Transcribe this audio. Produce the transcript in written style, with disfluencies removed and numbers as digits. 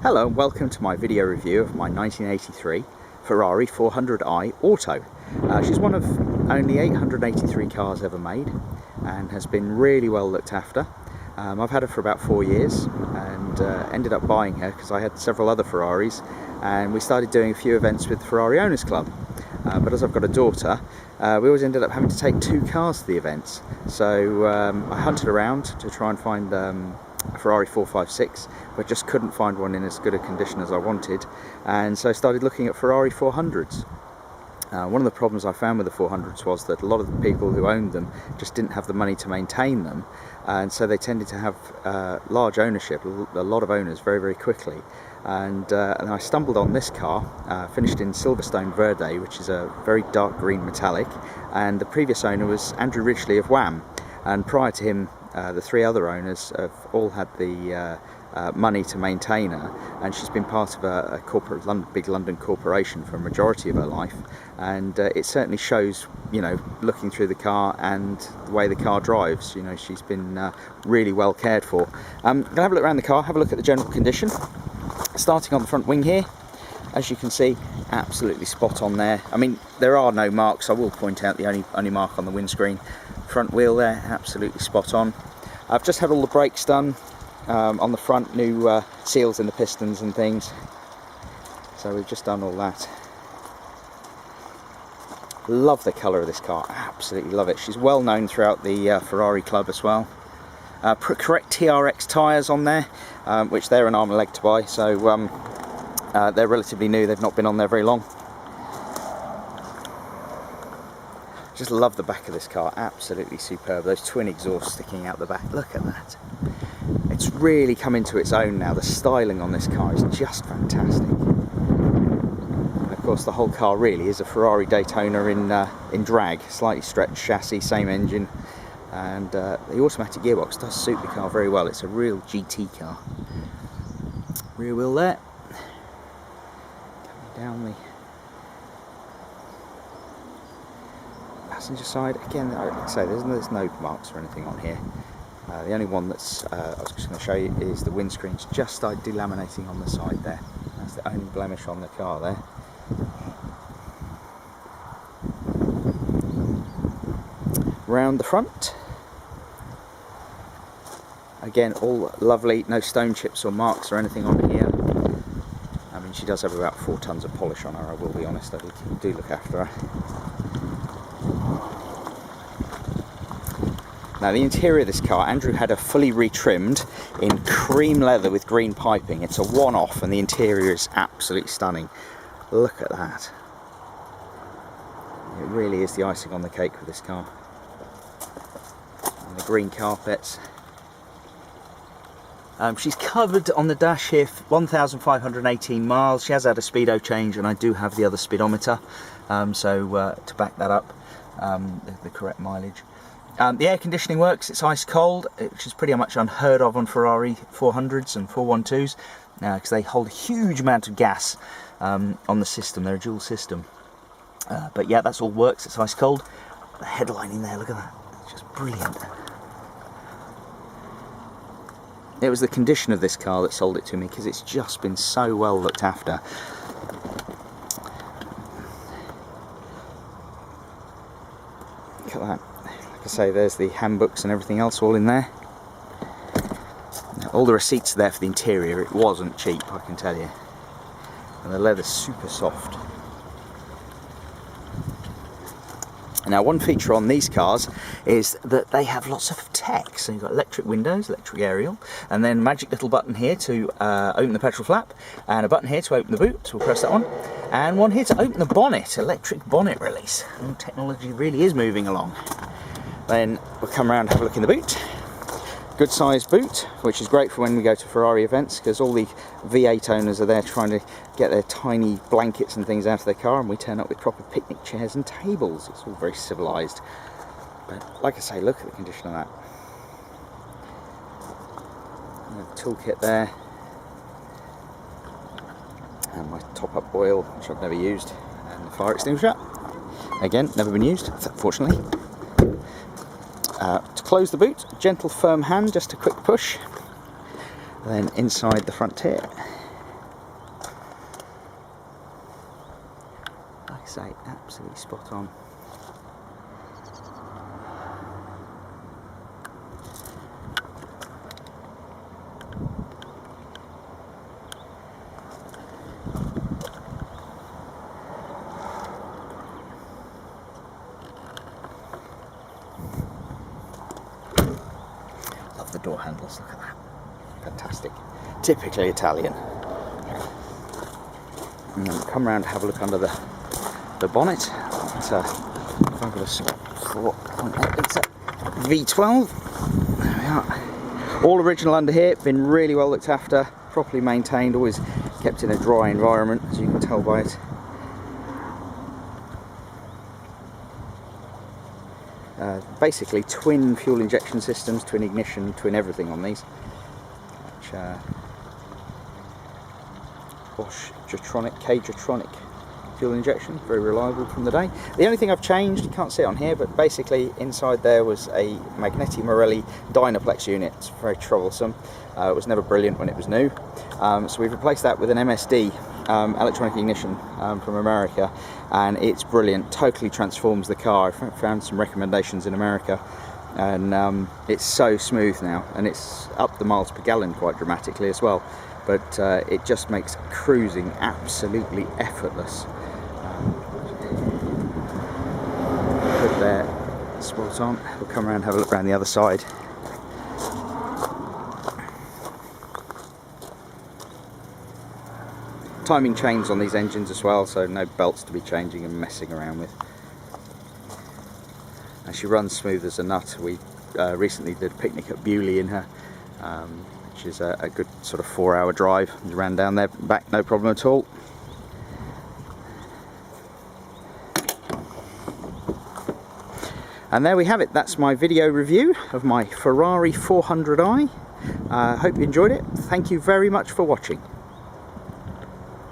Hello and welcome to my video review of my 1983 Ferrari 400i Auto. She's one of only 883 cars ever made and has been really well looked after. I've had her for about 4 years and ended up buying her because I had several other Ferraris, and we started doing a few events with the Ferrari Owners Club. But as I've got a daughter, we always ended up having to take 2 cars to the events. So I hunted around to try and find a Ferrari 456, but just couldn't find one in as good a condition as I wanted, and so I started looking at Ferrari 400s. One of the problems I found with the 400s was that a lot of the people who owned them just didn't have the money to maintain them, and so they tended to have large ownership, a lot of owners very quickly. And I stumbled on this car, finished in Silverstone Verde, which is a very dark green metallic, and the previous owner was Andrew Ridgeley of WHAM, and prior to him the 3 other owners have all had the money to maintain her, and she's been part of a big London corporation for a majority of her life, and it certainly shows, you know, looking through the car and the way the car drives. You know, she's been really well cared for. I'm going to have a look around the car, have a look at the general condition. Starting on the front wing here, as you can see, absolutely spot on there. I mean, there are no marks. I will point out the only mark on the windscreen. Front wheel there, absolutely spot on. I've just had all the brakes done on the front, new seals in the pistons and things. So we've just done all that. Love the colour of this car, absolutely love it. She's well known throughout the Ferrari club as well. Correct TRX tyres on there, which they're an arm and leg to buy, so they're relatively new, they've not been on there very long. Just love the back of this car, absolutely superb. Those twin exhausts sticking out the back, look at that. It's really come into its own now. The styling on this car is just fantastic. And of course the whole car really is a Ferrari Daytona in drag, slightly stretched chassis, same engine, and the automatic gearbox does suit the car very well. It's a real GT car. Rear wheel there. Coming down the passenger side, again, like I say, there's no marks or anything on here. The only one that's I was just going to show you is the windscreen's just started delaminating on the side there. That's the only blemish on the car there. Round the front, again, all lovely, no stone chips or marks or anything on here. I mean, she does have about 4 tons of polish on her, I will be honest. I do look after her. Now, the interior of this car, Andrew had her fully retrimmed in cream leather with green piping. It's a one-off, and the interior is absolutely stunning. Look at that. It really is the icing on the cake with this car. And the green carpets. She's covered on the dash here 1,518 miles. She has had a speedo change, and I do have the other speedometer, to back that up, the correct mileage. The air conditioning works, it's ice cold, which is pretty much unheard of on Ferrari 400s and 412s, because they hold a huge amount of gas on the system. They're a dual system. But yeah, that's all works, it's ice cold. The headline in there, look at that, it's just brilliant. It was the condition of this car that sold it to me, because it's just been so well looked after. Look at that. Like I say, there's the handbooks and everything else all in there. Now, all the receipts are there for the interior. It wasn't cheap, I can tell you. And the leather's super soft. Now, one feature on these cars is that they have lots of tech. So you've got electric windows, electric aerial, and then a magic little button here to open the petrol flap, and a button here to open the boot, so we'll press that one, and one here to open the bonnet, electric bonnet release. And technology really is moving along. Then we'll come around and have a look in the boot. Good sized boot, which is great for when we go to Ferrari events, because all the V8 owners are there trying to get their tiny blankets and things out of their car, and we turn up with proper picnic chairs and tables. It's all very civilised. But like I say, look at the condition of that. And the toolkit there. And my top-up oil, which I've never used. And the fire extinguisher. Again, never been used, fortunately. To close the boot, gentle firm hand, just a quick push. Then inside the front here, like I say, absolutely spot on. Love the door handles, look at that. Fantastic. Typically Italian. And then come around and have a look under the bonnet. It's a fabulous 4.8 litre V12. There we are. All original under here, been really well looked after, properly maintained, always kept in a dry environment, as you can tell by it. Basically twin fuel injection systems, twin ignition, twin everything on these. Which, Bosch K fuel injection, very reliable from the day. The only thing I've changed, you can't see it on here, but basically inside there was a Magneti Marelli Dynaplex unit. It's very troublesome. It was never brilliant when it was new. So we've replaced that with an MSD electronic ignition from America, and it's brilliant, totally transforms the car. I found some recommendations in America, and it's so smooth now, and it's up the miles per gallon quite dramatically as well, but it just makes cruising absolutely effortless. Good there, spot on. We'll come around and have a look around the other side. Timing chains on these engines as well, so no belts to be changing and messing around with. And she runs smooth as a nut. We recently did a picnic at Bewley in her, which is a good sort of 4-hour drive. We ran down there, back, no problem at all. And there we have it. That's my video review of my Ferrari 400i. Hope you enjoyed it. Thank you very much for watching.